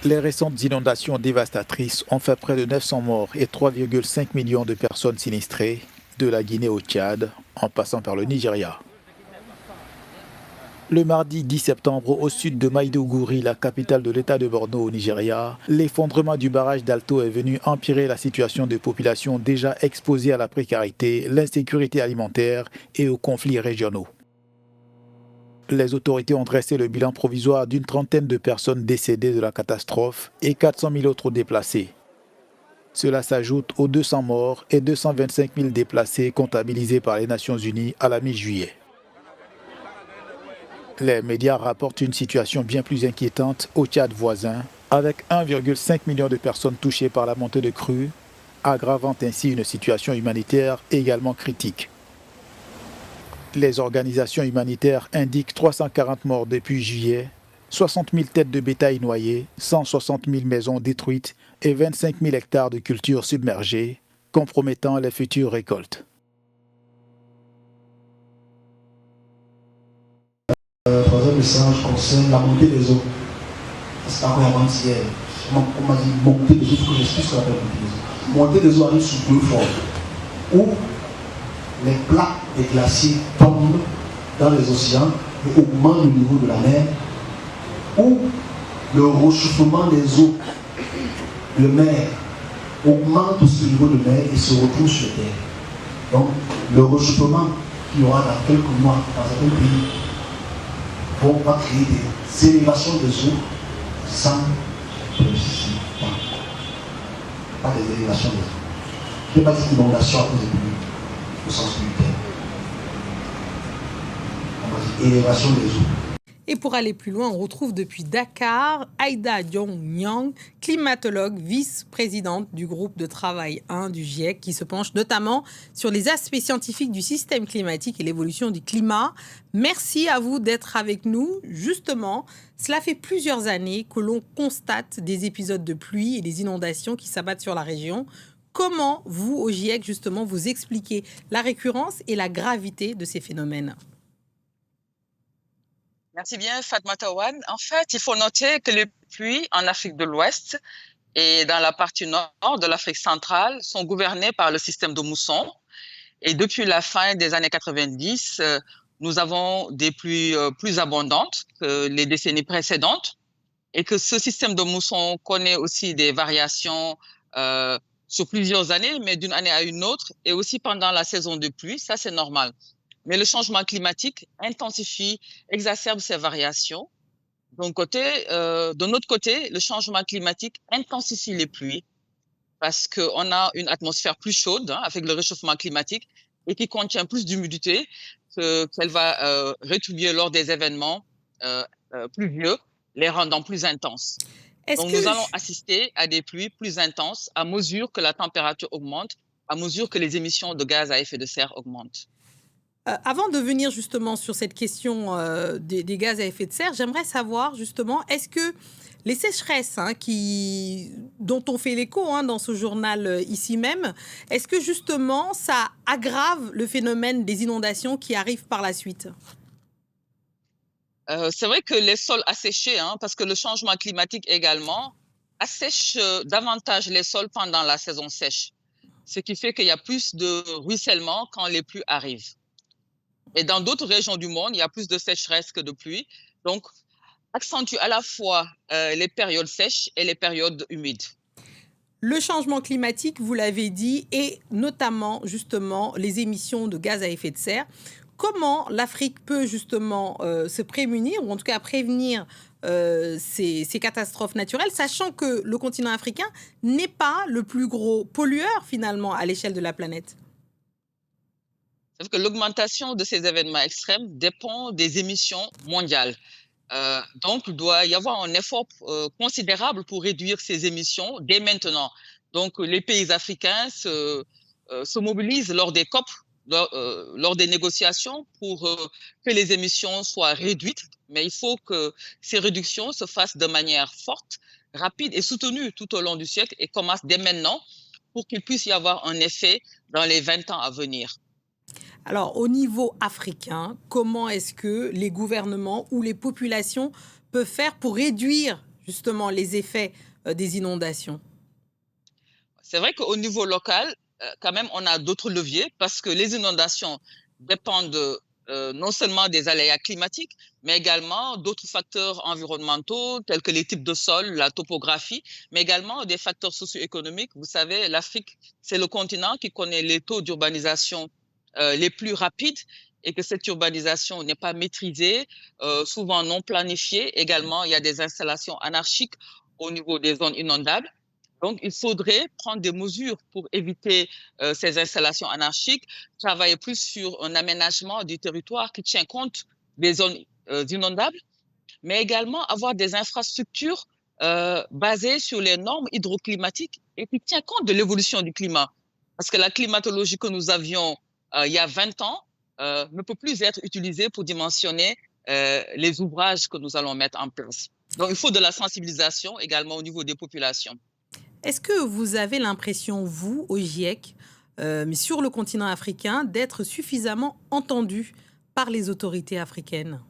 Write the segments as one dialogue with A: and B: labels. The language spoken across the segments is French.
A: Les récentes inondations dévastatrices ont fait près de 900 morts et 3,5 millions de personnes sinistrées, de la Guinée au Tchad, en passant par le Nigeria. Le mardi 10 septembre, au sud de Maïdougouri, la capitale de l'État de Borno au Nigeria, l'effondrement du barrage d'Alto est venu empirer la situation de populations déjà exposées à la précarité, l'insécurité alimentaire et aux conflits régionaux. Les autorités ont dressé le bilan provisoire d'une trentaine de personnes décédées de la catastrophe et 400 000 autres déplacés. Cela s'ajoute aux 200 morts et 225 000 déplacés comptabilisés par les Nations Unies à la mi-juillet. Les médias rapportent une situation bien plus inquiétante au Tchad voisin, avec 1,5 million de personnes touchées par la montée de crue, aggravant ainsi une situation humanitaire également critique. Les organisations humanitaires indiquent 340 morts depuis juillet, 60 000 têtes de bétail noyées, 160 000 maisons détruites et 25 000 hectares de cultures submergées, compromettant les futures récoltes.
B: Troisième message concerne la montée des eaux. C'est pas vraiment hier. On m'a dit montée des eaux, il faut que j'explique ce qu'on appelle montée des eaux. Montée des eaux arrive sous deux formes. Où les plaques des glaciers tombent dans les océans et augmentent le niveau de la mer, ou le réchauffement des eaux de mer augmente ce niveau de mer et se retrouve sur terre. Donc, le réchauffement qu'il y aura dans quelques mois dans certains pays va créer des élévations des eaux sans précision. Pas des élévations des eaux. Je ne vais pas dire inondation à cause des pluies, au sens du terme. On va dire élévation des eaux.
C: Et pour aller plus loin, on retrouve depuis Dakar Aïda Diong-Nyang, climatologue, vice-présidente du groupe de travail 1 du GIEC, qui se penche notamment sur les aspects scientifiques du système climatique et l'évolution du climat. Merci à vous d'être avec nous. Justement, cela fait plusieurs années que l'on constate des épisodes de pluie et des inondations qui s'abattent sur la région. Comment vous, au GIEC, justement, vous expliquez la récurrence et la gravité de ces phénomènes ?
D: Merci bien, Fatma Tawan. En fait, il faut noter que les pluies en Afrique de l'Ouest et dans la partie nord de l'Afrique centrale sont gouvernées par le système de mousson. Et depuis la fin des années 90, nous avons des pluies plus abondantes que les décennies précédentes et que ce système de mousson connaît aussi des variations sur plusieurs années, mais d'une année à une autre, et aussi pendant la saison de pluie, ça c'est normal. Mais le changement climatique intensifie, exacerbe ces variations. De notre côté, le changement climatique intensifie les pluies parce qu'on a une atmosphère plus chaude avec le réchauffement climatique et qui contient plus d'humidité qu'elle va rétribuer lors des événements pluvieux, les rendant plus intenses. Donc, nous allons assister à des pluies plus intenses à mesure que la température augmente, à mesure que les émissions de gaz à effet de serre augmentent.
C: Avant de venir justement sur cette question des gaz à effet de serre, j'aimerais savoir justement, est-ce que les sécheresses dont on fait l'écho dans ce journal ici même, est-ce que justement ça aggrave le phénomène des inondations qui arrivent par la suite ?
D: C'est vrai que les sols asséchés, parce que le changement climatique également assèche davantage les sols pendant la saison sèche, ce qui fait qu'il y a plus de ruissellement quand les pluies arrivent. Et dans d'autres régions du monde, il y a plus de sécheresse que de pluie. Donc, accentue à la fois les périodes sèches et les périodes humides.
C: Le changement climatique, vous l'avez dit, et notamment justement les émissions de gaz à effet de serre. Comment l'Afrique peut justement se prémunir, ou en tout cas prévenir ces catastrophes naturelles, sachant que le continent africain n'est pas le plus gros pollueur finalement à l'échelle de la planète ?
D: C'est que l'augmentation de ces événements extrêmes dépend des émissions mondiales. Donc, il doit y avoir un effort considérable pour réduire ces émissions dès maintenant. Donc, les pays africains se mobilisent lors des COP, lors des négociations pour que les émissions soient réduites. Mais il faut que ces réductions se fassent de manière forte, rapide et soutenue tout au long du siècle et commencent dès maintenant pour qu'il puisse y avoir un effet dans les 20 ans à venir.
C: Alors, au niveau africain, comment est-ce que les gouvernements ou les populations peuvent faire pour réduire justement les effets des inondations?
D: C'est vrai qu'au niveau local, quand même, on a d'autres leviers parce que les inondations dépendent non seulement des aléas climatiques, mais également d'autres facteurs environnementaux tels que les types de sol, la topographie, mais également des facteurs socio-économiques. Vous savez, l'Afrique, c'est le continent qui connaît les taux d'urbanisation les plus rapides et que cette urbanisation n'est pas maîtrisée, souvent non planifiée. Également, il y a des installations anarchiques au niveau des zones inondables. Donc, il faudrait prendre des mesures pour éviter ces installations anarchiques, travailler plus sur un aménagement du territoire qui tient compte des zones inondables, mais également avoir des infrastructures basées sur les normes hydroclimatiques et qui tient compte de l'évolution du climat. Parce que la climatologie que nous avions il y a 20 ans ne peut plus être utilisée pour dimensionner les ouvrages que nous allons mettre en place. Donc, il faut de la sensibilisation également au niveau des populations.
C: Est-ce que vous avez l'impression, vous, au GIEC, mais sur le continent africain, d'être suffisamment entendu par les autorités africaines?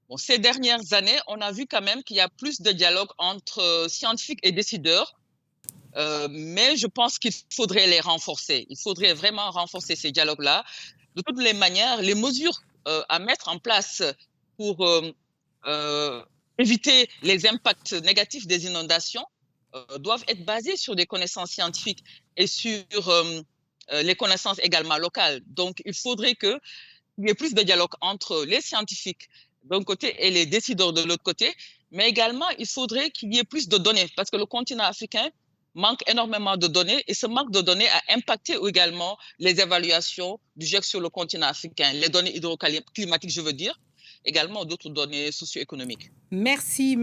D: Bon, ces dernières années, on a vu quand même qu'il y a plus de dialogue entre scientifiques et décideurs, mais je pense qu'il faudrait les renforcer. Il faudrait vraiment renforcer ces dialogues-là. De toutes les manières, les mesures à mettre en place pour éviter les impacts négatifs des inondations doivent être basées sur des connaissances scientifiques et sur les connaissances également locales. Donc, il faudrait qu'il y ait plus de dialogue entre les scientifiques d'un côté et les décideurs de l'autre côté, mais également, il faudrait qu'il y ait plus de données parce que le continent africain manque énormément de données et ce manque de données a impacté également les évaluations du GIEC sur le continent africain, les données hydroclimatiques, je veux dire, également d'autres données socio-économiques.
C: Merci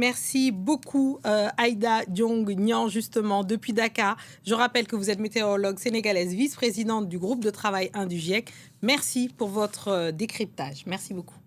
C: beaucoup Aïda Diong Niang, justement, depuis Dakar. Je rappelle que vous êtes météorologue sénégalaise, vice-présidente du groupe de travail 1 du GIEC. Merci pour votre décryptage. Merci beaucoup.